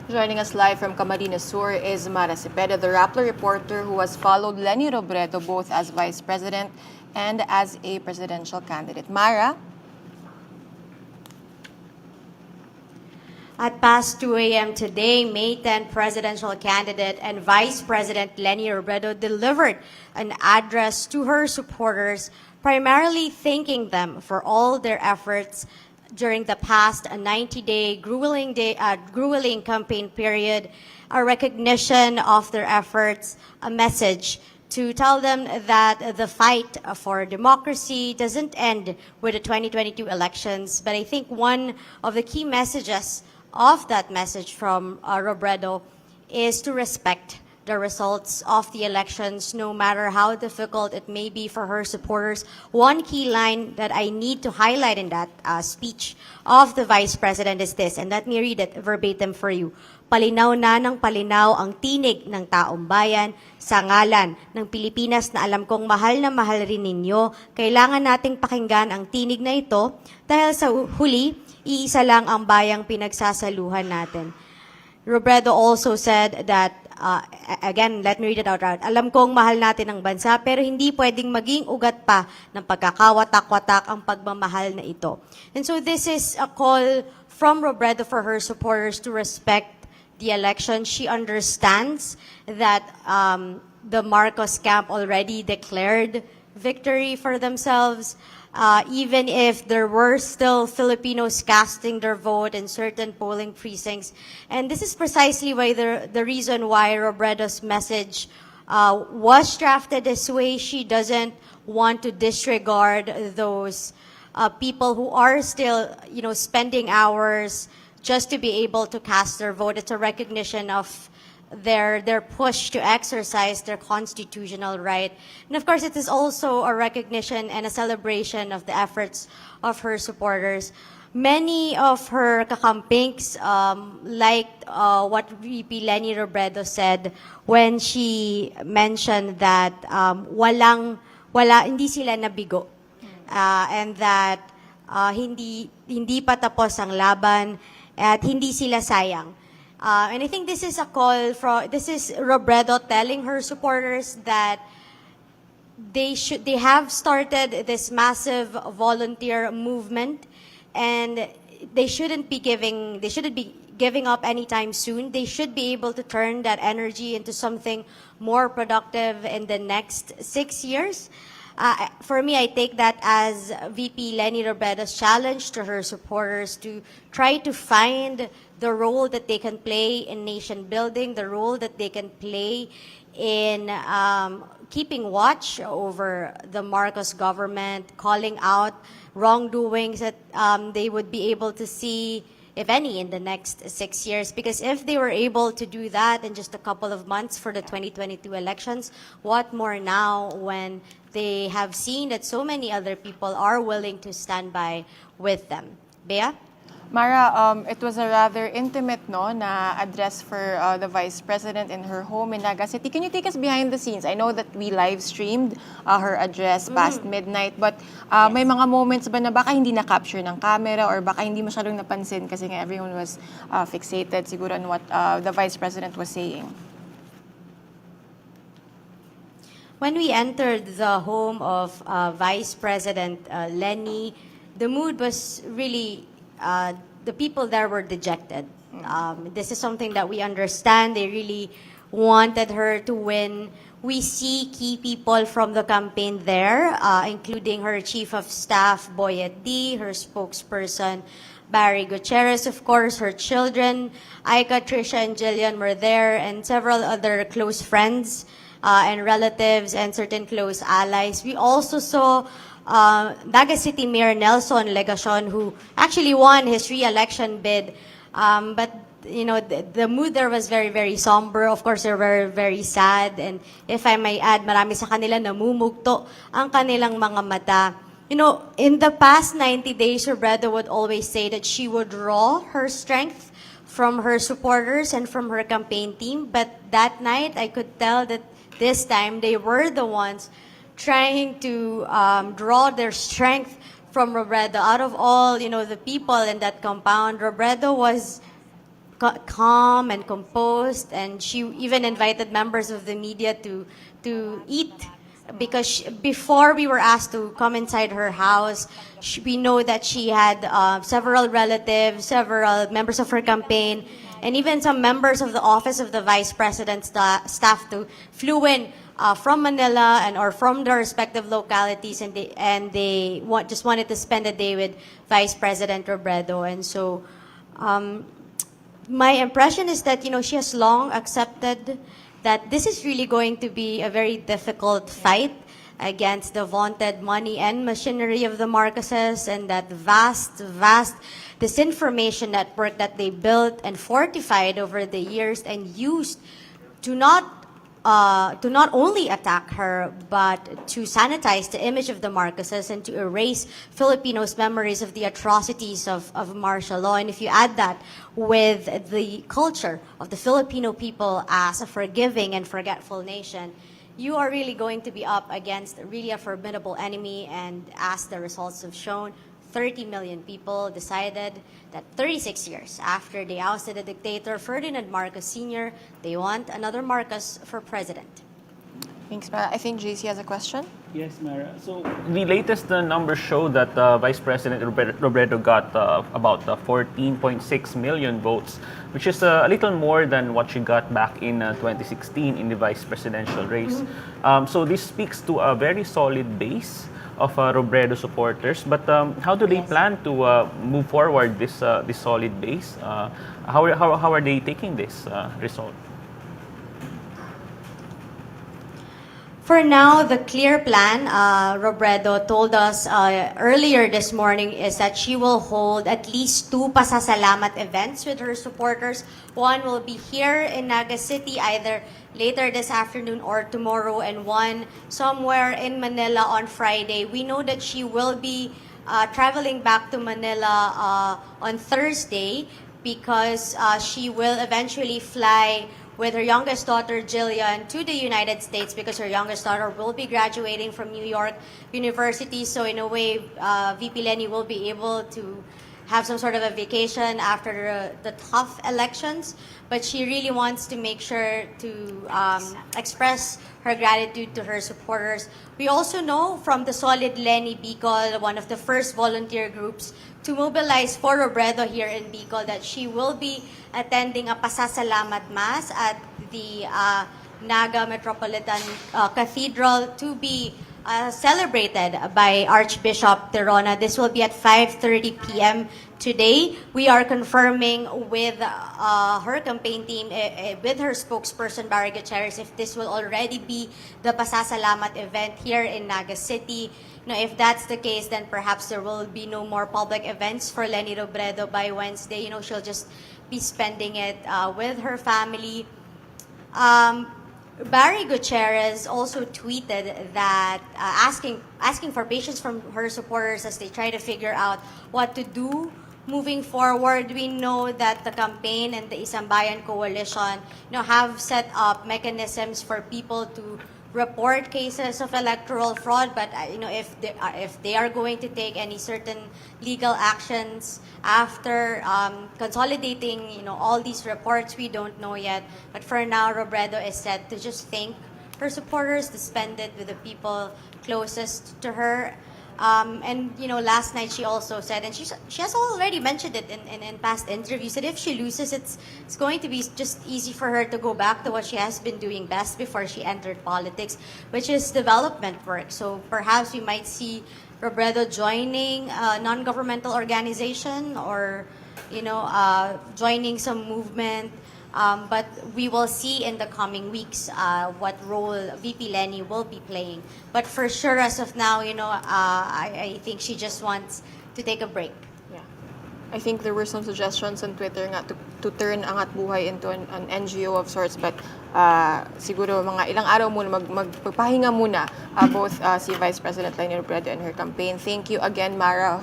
Joining us live from Camarines Sur is Mara Cepeda, the Rappler reporter who has followed Leni Robredo both as vice president and as a presidential candidate. Mara? At past 2 a.m. today, May 10 presidential candidate and Vice President Leni Robredo delivered an address to her supporters, primarily thanking them for all their efforts during the past 90-day grueling campaign period, a recognition of their efforts, a message to tell them that the fight for democracy doesn't end with the 2022 elections. But I think one of the key messages of that message from Robredo is to respect the results of the elections, no matter how difficult it may be for her supporters. One key line that I need to highlight in that speech of the Vice President is this, and let me read it verbatim for you. Palinaw na ng palinaw ang tinig ng taong bayan sa ngalan ng Pilipinas na alam kong mahal na mahal rin ninyo. Kailangan nating pakinggan ang tinig na ito dahil sa huli, iisa lang ang bayang pinagsasaluhan natin. Robredo also said that, again, let me read it out loud. Alam kong mahal natin ang bansa pero hindi pwedeng maging ugat pa ng pagkakawatak-watak ang pagmamahal na ito. And so this is a call from Robredo for her supporters to respect the election. She understands that the Marcos camp already declared victory for themselves. Even if there were still Filipinos casting their vote in certain polling precincts. And this is precisely why the reason why Robredo's message was drafted this way. She doesn't want to disregard those people who are still, spending hours just to be able to cast their vote. It's a recognition of their push to exercise their constitutional right. And of course, it is also a recognition and a celebration of the efforts of her supporters. Many of her kakampings liked what VP Leni Robredo said when she mentioned that hindi sila nabigo. And that hindi pa tapos ang laban at hindi sila sayang. And I think this is this is Robredo telling her supporters that they have started this massive volunteer movement, and they shouldn't be giving up anytime soon. They should be able to turn that energy into something more productive in the next 6 years. For me, I take that as VP Leni Robredo's challenge to her supporters to try to find the role that they can play in nation building, the role that they can play in keeping watch over the Marcos government, calling out wrongdoings that they would be able to see, if any, in the next 6 years. Because if they were able to do that in just a couple of months for the 2022 elections, what more now when they have seen that so many other people are willing to stand by with them? Bea? Mara, it was a rather intimate na address for the Vice President in her home in Naga City. Can you take us behind the scenes? I know that we live streamed her address past midnight, but may mga moments ba na baka hindi na-capture ng camera or baka hindi masyadong napansin kasi nga everyone was fixated siguro on what the Vice President was saying? When we entered the home of Vice President Leni, the mood was really, the people there were dejected. This is something that we understand. They really wanted her to win. We see key people from the campaign there, including her Chief of Staff, Boyet D., her spokesperson, Barry Gutierrez, of course, her children, Aika, Trisha, and Jillian were there, and several other close friends and relatives and certain close allies. We also saw Naga City Mayor Nelson Legacion, who actually won his re-election bid. But the mood there was very, very somber. Of course, they were very sad. And if I may add, marami sa kanila namumugto ang kanilang mga mata. In the past 90 days, Robredo would always say that she would draw her strength from her supporters and from her campaign team. But that night, I could tell that this time they were the ones trying to draw their strength from Robredo. Out of all, the people in that compound, Robredo was calm and composed, and she even invited members of the media to eat because before we were asked to come inside her house, we know that she had several relatives, several members of her campaign, and even some members of the office of the vice president staff to flew in from Manila and or from their respective localities, and just wanted to spend a day with Vice President Robredo. And so my impression is that she has long accepted that this is really going to be a very difficult fight against the vaunted money and machinery of the Marcoses, and that vast disinformation network that they built and fortified over the years and used to not only attack her, but to sanitize the image of the Marcoses and to erase Filipinos' memories of the atrocities of martial law. And if you add that with the culture of the Filipino people as a forgiving and forgetful nation, you are really going to be up against really a formidable enemy. And as the results have shown, 30 million people decided that 36 years after they ousted the dictator Ferdinand Marcos Sr., they want another Marcos for president. Thanks, Mara. I think JC has a question. Yes, Mara. So the latest numbers show that Vice President Robredo got about 14.6 million votes, which is a little more than what she got back in 2016 in the vice presidential race. So this speaks to a very solid base of Robredo supporters. But how do they plan to move forward this solid base? How are they taking this result? For now, the clear plan, Robredo told us earlier this morning, is that she will hold at least 2 pasasalamat events with her supporters. One will be here in Naga City, either later this afternoon or tomorrow, and one somewhere in Manila on Friday. We know that she will be traveling back to Manila on Thursday because she will eventually fly with her youngest daughter, Jillian, to the United States because her youngest daughter will be graduating from New York University. So in a way, VP Leni will be able to have some sort of a vacation after the tough elections. But she really wants to make sure to express her gratitude to her supporters. We also know from the Solid Leni Bicol, one of the first volunteer groups to mobilize for Robredo here in Bicol, that she will be attending a pasasalamat mass at the Naga Metropolitan Cathedral to be celebrated by Archbishop Terona. This will be at 5:30 p.m. today. We are confirming with her campaign team, with her spokesperson, Barry Gutierrez, if this will already be the pasasalamat event here in Naga City. If that's the case, then perhaps there will be no more public events for Leni Robredo by Wednesday. She'll just be spending it with her family. Barry Gutierrez also tweeted that asking for patience from her supporters as they try to figure out what to do moving forward. We know that the campaign and the Isang Bayan coalition have set up mechanisms for people to report cases of electoral fraud, but if they are going to take any certain legal actions after consolidating all these reports, we don't know yet. But for now, Robredo is set to just thank her supporters, to spend it with the people closest to her. And last night she also said, and she has already mentioned it in past interviews, that if she loses, it's going to be just easy for her to go back to what she has been doing best before she entered politics, which is development work. So perhaps we might see Robredo joining a non-governmental organization or joining some movement. But we will see in the coming weeks what role VP Leni will be playing. But for sure, as of now, I think she just wants to take a break. Yeah. I think there were some suggestions on Twitter nga to turn Angat Buhay into an NGO of sorts, but siguro mga ilang araw muna magpapahinga muna both si Vice President Leni Robredo and her campaign. Thank you again, Mara.